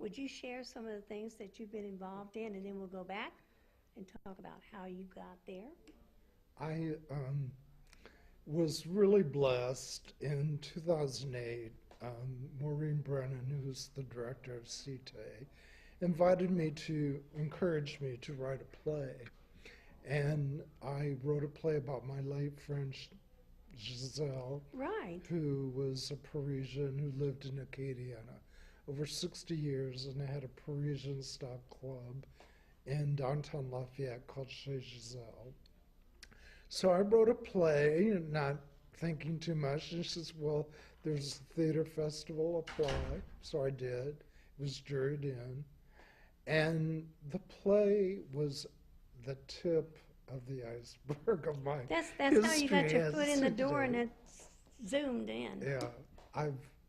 Would you share some of the things that you've been involved in, and then we'll go back and talk about how you got there? I was really blessed in 2008. Maureen Brennan, who's the director of CTA, invited me to encourage me to write a play. And I wrote a play about my late friend Giselle, Right. who was a Parisian who lived in Acadiana over 60 years and had a Parisian style club in downtown Lafayette called Chez Giselle. So I wrote a play, not thinking too much, and she says, well, there's a theater festival, apply. So I did. It was juried in. And the play was the tip of the iceberg of my That's how you history got your as foot in the door and CJ. it's zoomed in. Yeah,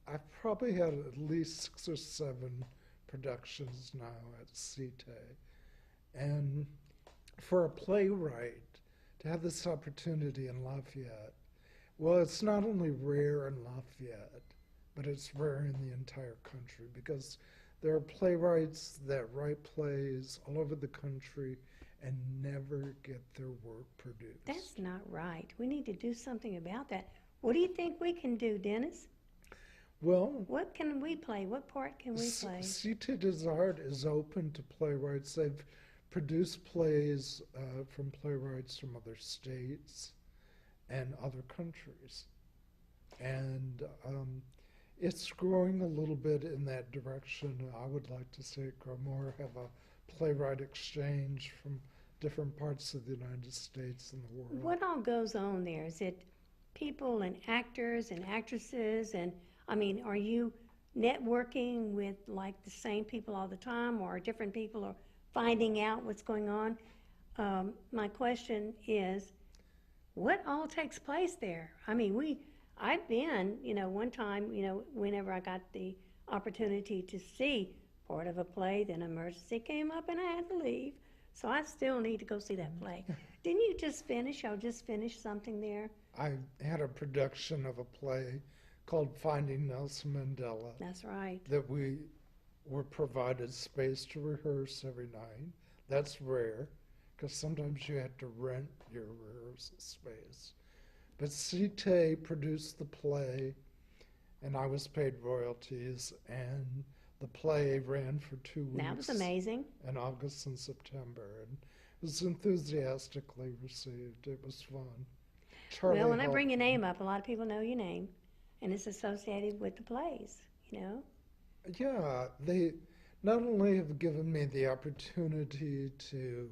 I've probably had at least 6 or 7 productions now at CTA. And for a playwright to have this opportunity in Lafayette, well, it's not only rare in Lafayette, but it's rare in the entire country because there are playwrights that write plays all over the country and never get their work produced. That's not right. We need to do something about that. What do you think we can do, Dennis? Well, What can we play? What part can we play? CT Des Arts is open to playwrights. They've produced plays from playwrights from other states and other countries. And it's growing a little bit in that direction. I would like to see it grow more, have a playwright exchange from different parts of the United States and the world. What all goes on there? Is it people and actors and actresses? And I mean, are you networking with like the same people all the time, or different people are finding out what's going on? My question is, what all takes place there? I mean, I've been, one time, whenever I got the opportunity to see part of a play, then an emergency came up and I had to leave. So I still need to go see that play. Didn't you just finish? Y'all just finished something there? I had a production of a play called Finding Nelson Mandela That's right. that we were provided space to rehearse every night. That's rare because sometimes you have to rent your rehearsal space. But Cite produced the play and I was paid royalties, and the play ran for 2 weeks. That was amazing. In August and September, and it was enthusiastically received. It was fun. Charlie Well, when I helped bring your me. name up, a lot of people know your name, and it's associated with the plays, Yeah, they not only have given me the opportunity to,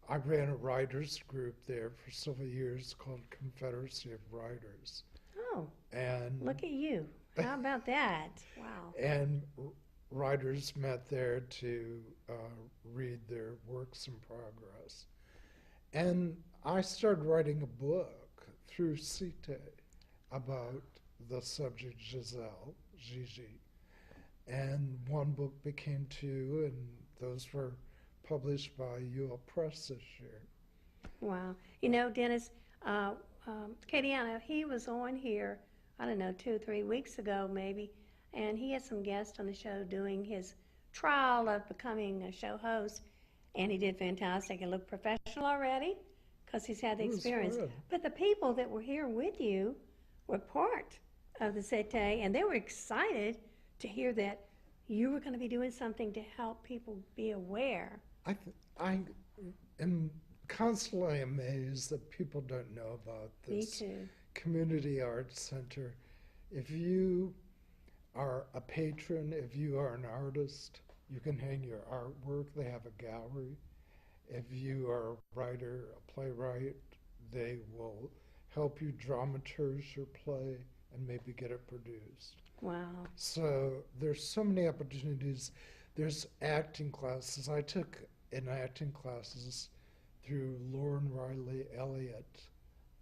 I ran a writers group there for several years called Confederacy of Writers. Oh, And look at you. How about that? Wow. and writers met there to read their works in progress. And I started writing a book through CITE about the subject Giselle, Gigi. And one book became 2, and those were published by UL Press this year. Wow. Dennis, Katiana, he was on here, I don't know, 2 or 3 weeks ago maybe, and he had some guests on the show doing his trial of becoming a show host, and he did fantastic and looked professional already because he's had the It was experience. good. But the people that were here with you were part of the CETE, and they were excited to hear that you were going to be doing something to help people be aware. I am constantly amazed that people don't know about Me this too. community arts center. If you are a patron, if you are an artist, you can hang your artwork. They have a gallery. If you are a writer, a playwright, they will help you dramaturge your play and maybe get it produced. Wow. So there's so many opportunities. There's acting classes. I took an acting classes through Lauren Riley Elliott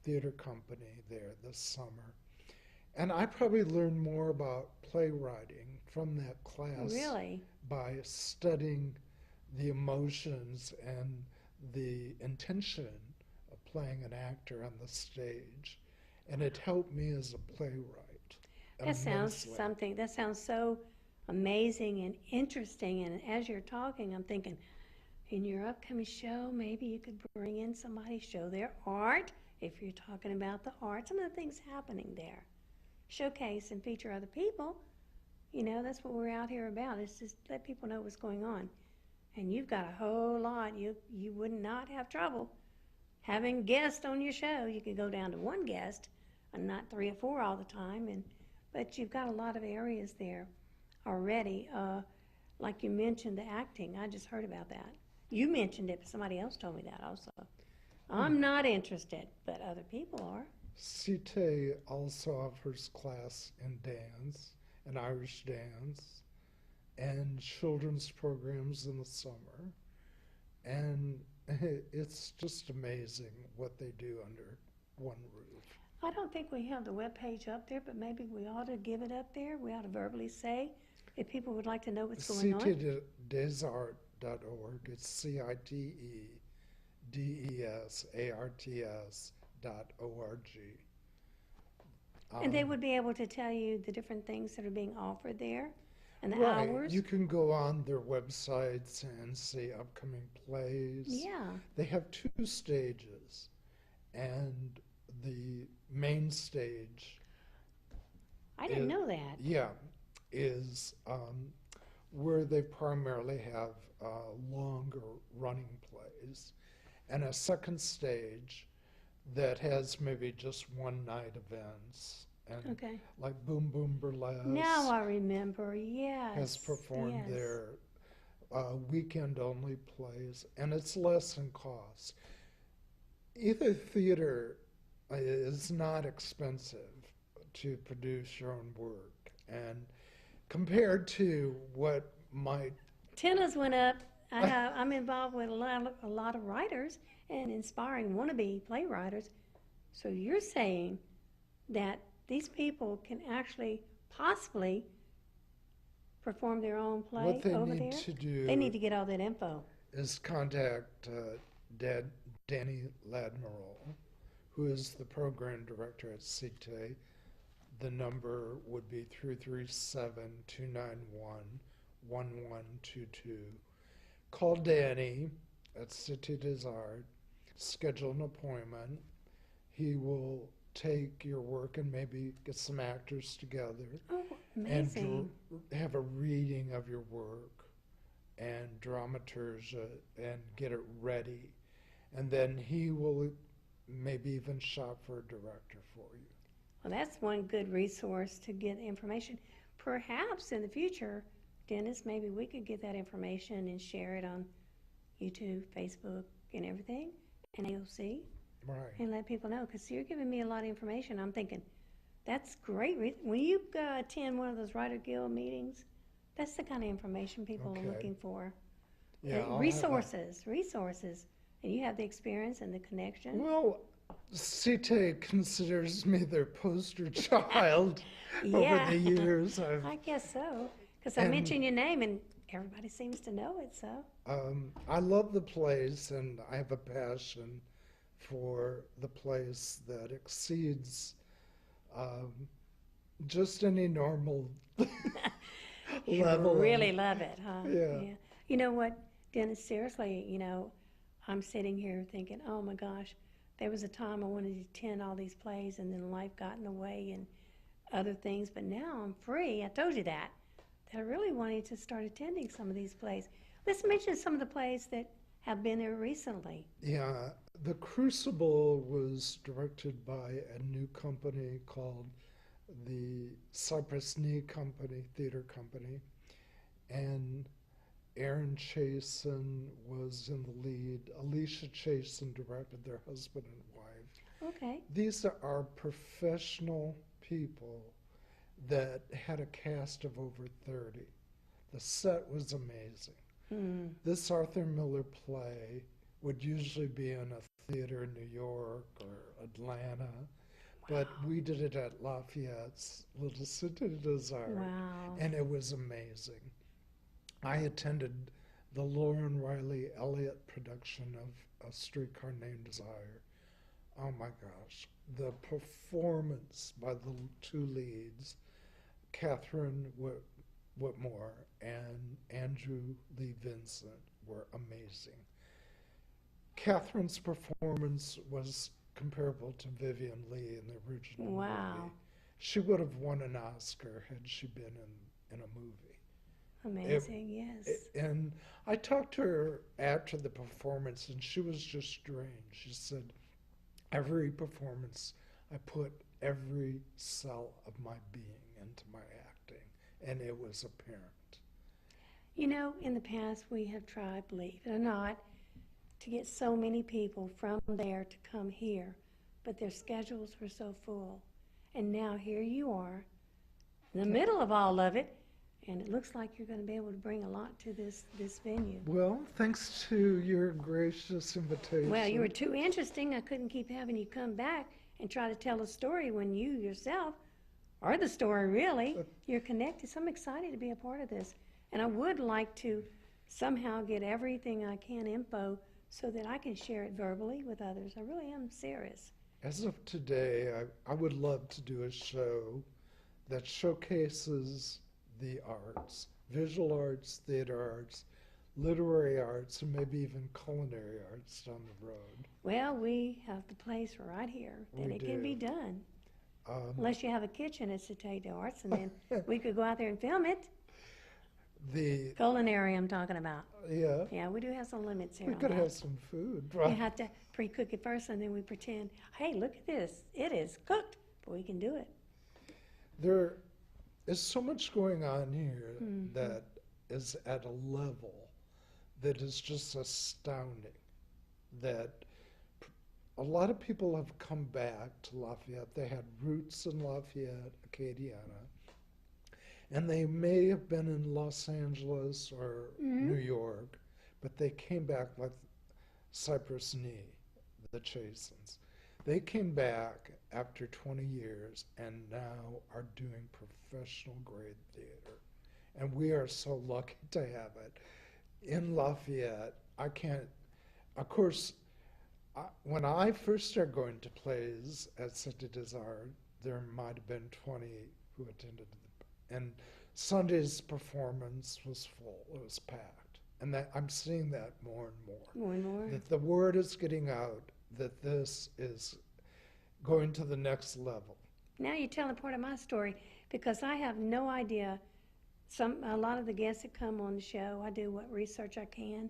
Theater Company there this summer. And I probably learned more about playwriting from that class Really? by studying the emotions and the intention of playing an actor on the stage. And it helped me as a playwright. That sounds immensely. something, that sounds so amazing and interesting. And as you're talking, I'm thinking, in your upcoming show, maybe you could bring in somebody, show their art. If you're talking about the art, some of the things happening there. Showcase and feature other people. You know, that's what we're out here about. It's just let people know what's going on. And you've got a whole lot. You would not have trouble having guests on your show. You could go down to one guest and not 3 or 4 all the time. But you've got a lot of areas there already. Like you mentioned, the acting. I just heard about that. You mentioned it, but somebody else told me that also. I'm not interested, but other people are. CITE also offers class in dance and Irish dance and children's programs in the summer. And it's just amazing what they do under one roof. I don't think we have the webpage up there, but maybe we ought to give it up there. We ought to verbally say if people would like to know what's going on. CITEDesart.org. It's CITEDESARTS.org. And they would be able to tell you the different things that are being offered there and the right. hours. You can go on their websites and see upcoming plays. Yeah. They have 2 stages, and the main stage. I didn't know that. Yeah, is where they primarily have longer running plays, and a second stage that has maybe just one night events. And Okay. like Boom Boom Burlesque Now I remember, yes. has performed yes. their weekend only plays, and it's less in cost. Either theater is not expensive to produce your own work, and compared to what might Tennis went up. I'm involved with a lot of writers and inspiring wannabe playwriters. So you're saying that these people can actually possibly perform their own play what they over need there? to do They need to get all that info. is contact Danny Ladmiral, who is the program director at CITE. The number would be 337-291-1122. Call Danny at CITE Desart, schedule an appointment. He will take your work and maybe get some actors together Oh, amazing. and have a reading of your work and dramaturge it and get it ready. And then he will maybe even shop for a director for you. Well, that's one good resource to get information. Perhaps in the future, Dennis, maybe we could get that information and share it on YouTube, Facebook, and everything, and AOC, Right. and let people know. Because you're giving me a lot of information. I'm thinking, that's great. When you attend one of those Writer Guild meetings, that's the kind of information people Okay. are looking for. Yeah, I'll resources, and you have the experience and the connection. Well, CITE considers me their poster child Yeah. over the years. I guess so, because I mentioned your name and everybody seems to know it. So I love the place, and I have a passion for the place that exceeds just any normal you level. really love it, huh? Yeah. You know what, Dennis? Seriously, I'm sitting here thinking, oh my gosh, there was a time I wanted to attend all these plays, and then life got in the way and other things. But now I'm free. I told you that I really wanted to start attending some of these plays. Let's mention some of the plays that have been there recently. Yeah, The Crucible was directed by a new company called the Cypress Knee Company, Theater Company, and Aaron Chasen was in the lead. Alicia Chasen directed, their husband and wife. Okay. These are professional people that had a cast of over 30. The set was amazing. This Arthur Miller play would usually be in a theater in New York or Atlanta, but we did it at Lafayette's Little CITE Desart, Wow. and it was amazing. I attended the Lauren Riley Elliott production of A Streetcar Named Desire. Oh my gosh, the performance by the 2 leads, Catherine Whitmore and Andrew Lee Vincent were amazing. Catherine's performance was comparable to Vivian Lee in the original Wow. movie. She would have won an Oscar had she been in a movie. Amazing, yes. And I talked to her after the performance, and she was just strange. She said, every performance, I put every cell of my being into my acting, and it was apparent. You know, in the past, we have tried, believe it or not, to get so many people from there to come here, but their schedules were so full. And now here you are, in the middle of all of it, and it looks like you're going to be able to bring a lot to this venue. Well, thanks to your gracious invitation. Well, you were too interesting. I couldn't keep having you come back and try to tell a story when you yourself are the story, really. You're connected. So I'm excited to be a part of this. And I would like to somehow get everything I can info so that I can share it verbally with others. I really am serious. As of today, I would love to do a show that showcases the arts, visual arts, theater arts, literary arts, and maybe even culinary arts down the road. Well, we have the place right here that We it can be do. done. Unless you have a kitchen at Cité Arts, and then we could go out there and film it. The Culinary I'm talking about. Yeah, Yeah, we do have some limits here we on could that. have some food, You right? have to pre-cook it first, and then we pretend, hey, look at this. It is cooked, but we can do it. There is so much going on here that is at a level that is just astounding. That a lot of people have come back to Lafayette. They had roots in Lafayette, Acadiana, and they may have been in Los Angeles or New York, but they came back like Cypress Knee, the Chasins. They came back after 20 years and now are doing professional grade theater. And we are so lucky to have it. In Lafayette, I can't, of course, when I first started going to plays at Cité des Arts, there might have been 20 who attended, and Sunday's performance was full, it was packed. And that I'm seeing that more and more. More and more. That the word is getting out that this is going to the next level. Now you're telling part of my story, because I have no idea. A lot of the guests that come on the show, I do what research I can.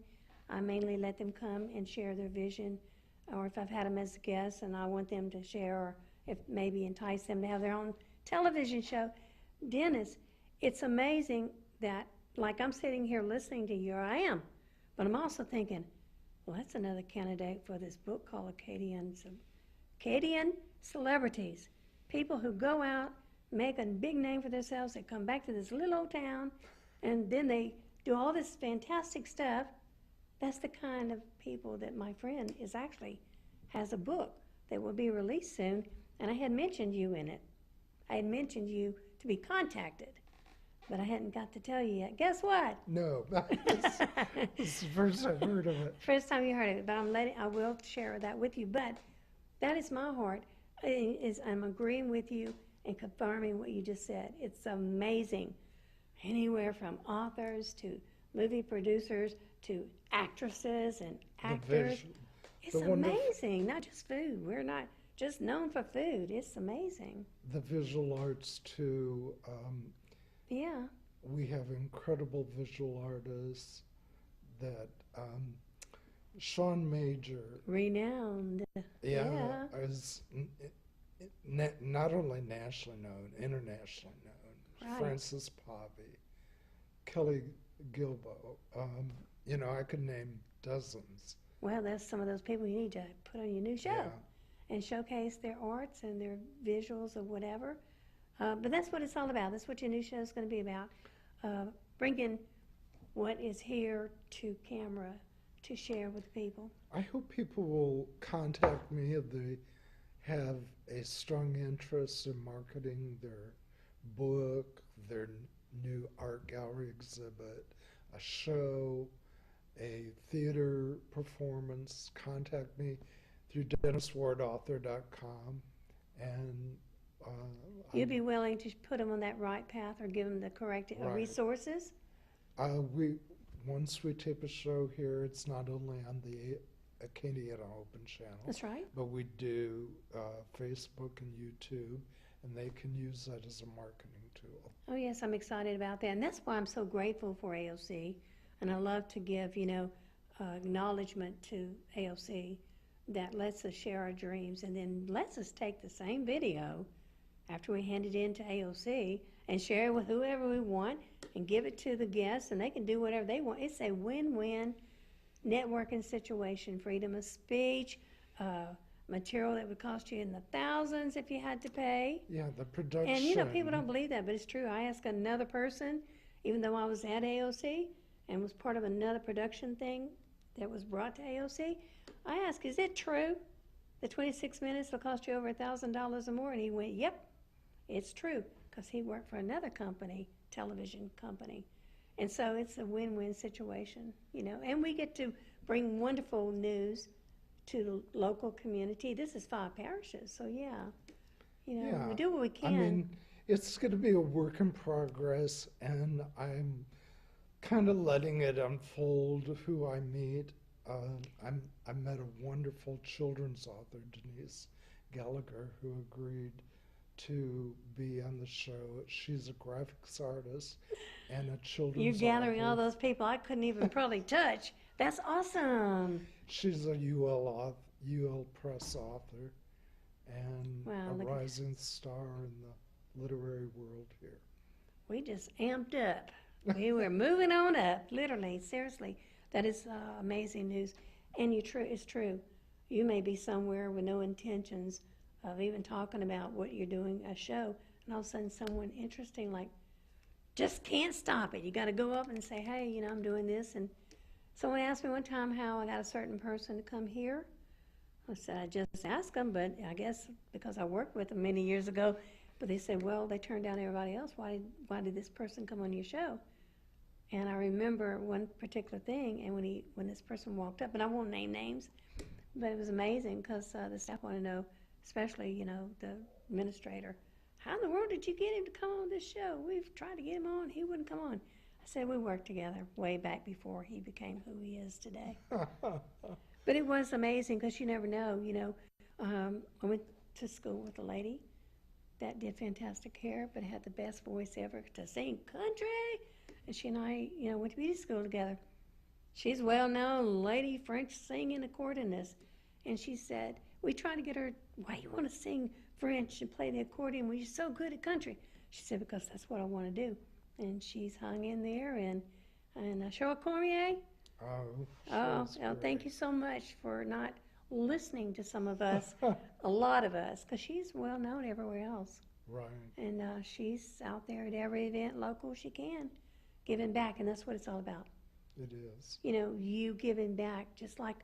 I mainly let them come and share their vision, or if I've had them as a guest and I want them to share, or if maybe entice them to have their own television show. Dennis, it's amazing that, like I'm sitting here listening to you, or I am, but I'm also thinking, well, that's another candidate for this book called Acadian Celebrities. People who go out, make a big name for themselves, they come back to this little old town, and then they do all this fantastic stuff. That's the kind of people that my friend has a book that will be released soon, and I had mentioned you in it. I had mentioned you to be contacted, but I hadn't got to tell you yet. Guess what? No, this is the first I've heard of it. First time you heard of it, but I will share that with you. But that is my heart. I'm agreeing with you and confirming what you just said. It's amazing. Anywhere from authors to movie producers to actresses and actors. It's amazing. Not just food. We're not just known for food. It's amazing. The visual arts too. Yeah. We have incredible visual artists that Sean Major, Renowned. Yeah. is not only nationally known, internationally known. Right. Francis Pavey, Kelly Gilbo. I could name dozens. Well, that's some of those people you need to put on your new show. Yeah. And showcase their arts and their visuals of whatever. But that's what it's all about. That's what your new show is going to be about. Bringing what is here to camera to share with people. I hope people will contact me if they have a strong interest in marketing their book, their new art gallery exhibit, a show, a theater performance. Contact me through DennisWardAuthor.com, and You'd be willing to put them on that right path or give them the correct Right. resources? We once we tape a show here, it's not only on the Acadiana Open channel, That's right. but we do Facebook and YouTube, and they can use that as a marketing tool. Oh, yes, I'm excited about that. And that's why I'm so grateful for AOC. And I love to give, acknowledgement to AOC that lets us share our dreams and then lets us take the same video after we hand it in to AOC and share it with whoever we want and give it to the guests, and they can do whatever they want. It's a win-win networking situation, freedom of speech, material that would cost you in the thousands if you had to pay. Yeah, the production. And people don't believe that, but it's true. I asked another person, even though I was at AOC and was part of another production thing that was brought to AOC, I asked, is it true that 26 minutes will cost you over $1,000 or more? And he went, yep, it's true, because he worked for another company, television company. And so it's a win-win situation, and we get to bring wonderful news to the local community. This is 5 parishes, so yeah, we do what we can. I mean, it's going to be a work in progress, and I'm kind of letting it unfold who I meet. I met a wonderful children's author, Denise Gallagher, who agreed to be on the show. She's a graphics artist and a children's You're gathering author. all those people I couldn't even probably touch. That's awesome. She's a UL Press author and a rising star in the literary world here. We just amped up. We were moving on up, literally, seriously. That is amazing news. And it's true. You may be somewhere with no intentions of even talking about what you're doing, a show, and all of a sudden someone interesting just can't stop it. You got to go up and say, hey, I'm doing this. And someone asked me one time how I got a certain person to come here. I said, I just asked them, but I guess because I worked with them many years ago, but they said, well, they turned down everybody else. Why did this person come on your show? And I remember one particular thing, and when this person walked up, and I won't name names, but it was amazing because the staff want to know, especially, the administrator, how in the world did you get him to come on this show? We've tried to get him on. He wouldn't come on. I said, we worked together way back before he became who he is today. But it was amazing because you never know, I went to school with a lady that did fantastic hair but had the best voice ever to sing country. And she and I, went to beauty school together. She's a well-known lady, French singing accordionist. And she said, we tried to get her, why you want to sing French and play the accordion when you're so good at country? She said, because that's what I want to do. And she's hung in there. And Cheryl Cormier, thank you so much for not listening to some of us, a lot of us, because she's well-known everywhere else. Right. And she's out there at every event local she can, giving back, and that's what it's all about. It is. You giving back, just like,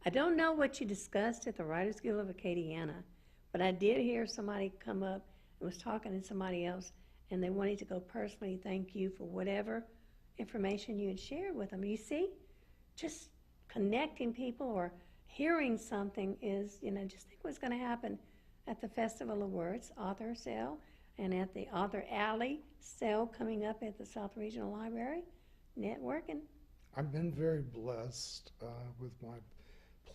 I don't know what you discussed at the Writers Guild of Acadiana, but I did hear somebody come up and was talking to somebody else, and they wanted to go personally thank you for whatever information you had shared with them. You see, just connecting people or hearing something is, just think what's going to happen at the Festival of Words, author sale, and at the Author Alley sale coming up at the South Regional Library, networking. I've been very blessed with my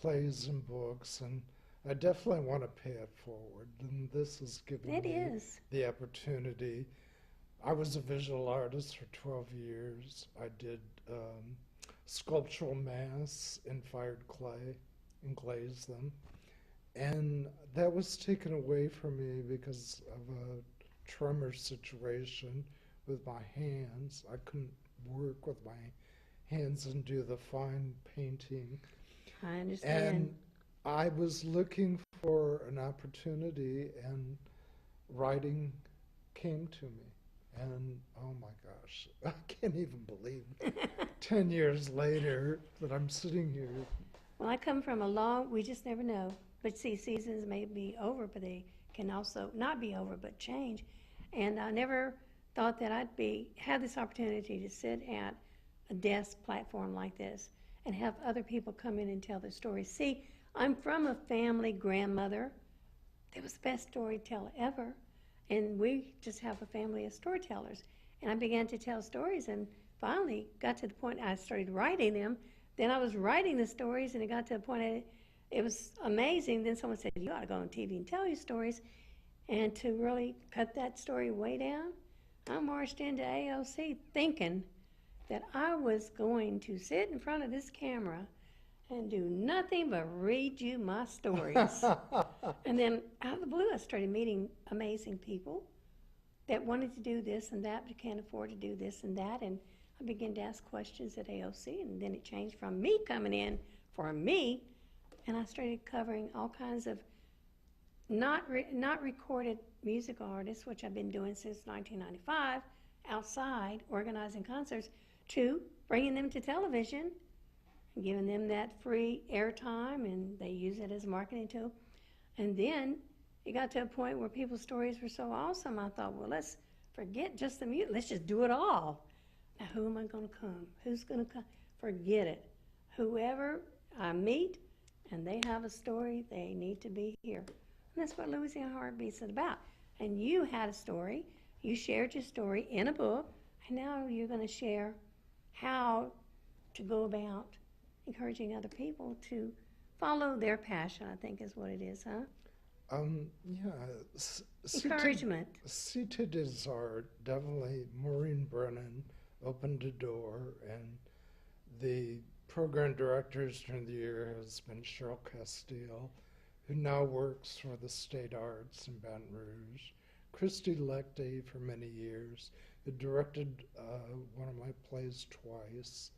plays and books, and I definitely want to pay it forward. And this has given me the opportunity. I was a visual artist for 12 years. I did sculptural masks in fired clay and glazed them. And that was taken away from me because of a tremor situation with my hands. I couldn't work with my hands and do the fine painting. I understand. And I was looking for an opportunity, and writing came to me. And oh my gosh, I can't even believe 10 years later that I'm sitting here. Well, I come from we just never know. But see, seasons may be over, but they can also not be over, but change. And I never thought that I'd have this opportunity to sit at a desk platform like this and have other people come in and tell their stories. See, I'm from a family grandmother that was the best storyteller ever. And we just have a family of storytellers. And I began to tell stories and finally got to the point I started writing them. Then I was writing the stories and it got to the point it was amazing. Then someone said, you ought to go on TV and tell your stories. And to really cut that story way down, I marched into AOC thinking that I was going to sit in front of this camera and do nothing but read you my stories. And then out of the blue, I started meeting amazing people that wanted to do this and that, but can't afford to do this and that. And I began to ask questions at AOC, and then it changed from me coming in for me, and I started covering all kinds of not recorded music artists, which I've been doing since 1995, outside organizing concerts, to bringing them to television and giving them that free airtime, and they use it as a marketing tool. And then it got to a point where people's stories were so awesome, I thought, well, let's forget just the music. Let's just do it all. Now, who am I going to come? Who's going to come? Forget it. Whoever I meet and they have a story, they need to be here. And that's what Louisiana Heartbeats is about. And you had a story. You shared your story in a book, and now you're going to share how to go about encouraging other people to follow their passion, I think is what it is, huh? Yeah. Encouragement. Seated is art. Definitely Maureen Brennan opened a door, and the program directors during the year has been Cheryl Castile, who now works for the State Arts in Baton Rouge. Christy Lecty for many years, who directed one of my plays twice,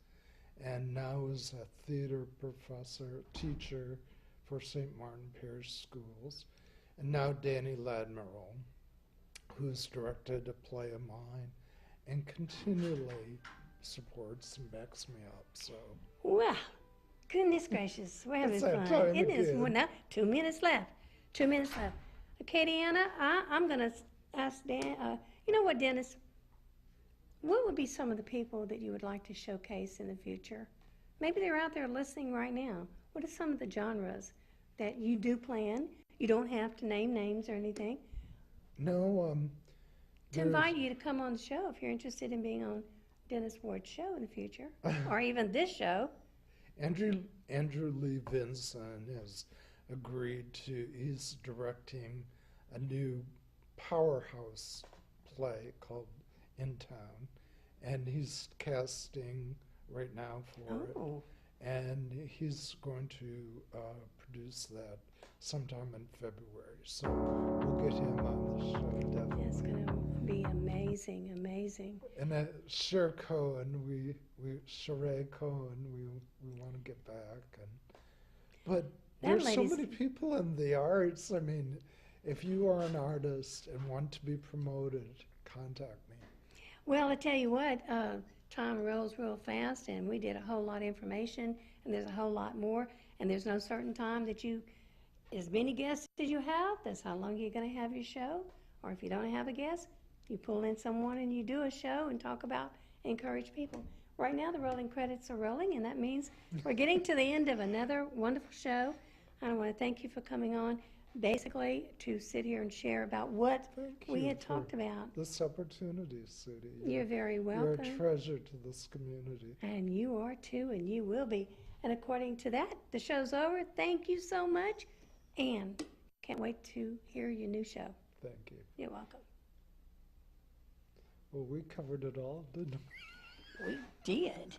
and now is a theater professor, teacher for St. Martin Parish Schools. And now Danny Ladmiral, who's directed a play of mine and continually supports and backs me up. So, Well, goodness gracious, we're having It's that fun. time It is again. well, now 2 minutes left. 2 minutes left. Katie Anna, I'm going to ask Dan. You know what, Dennis? What would be some of the people that you would like to showcase in the future? Maybe they're out there listening right now. What are some of the genres that you do plan? You don't have to name names or anything. no, To invite you to come on the show if you're interested in being on Dennis Ward's show in the future, or even this show. Andrew Lee Vinson has agreed to, he's directing a new powerhouse play called In Town, and he's casting right now for it. Oh, And he's going to produce that sometime in February. So we'll get him on the show, definitely. it's going to be amazing, amazing. And Sheree Cohen, Sheree Cohen, we want to get back. But That there's so lady's- many people in the arts. I mean, if you are an artist and want to be promoted, contact me. Well, I tell you what, time rolls real fast, and we did a whole lot of information, and there's a whole lot more, and there's no certain time that as many guests as you have, that's how long you're going to have your show. Or if you don't have a guest, you pull in someone and you do a show and talk about, encourage people. Right now, the rolling credits are rolling, and that means we're getting to the end of another wonderful show. I want to thank you for coming on, basically to sit here and share about what Thank we you had for talked about. this opportunity, Sudie. You're very You're welcome. a treasure to this community. And you are too, and you will be. And according to that, the show's over. Thank you so much, and can't wait to hear your new show. Thank you. You're welcome. Well, we covered it all, didn't we? We did.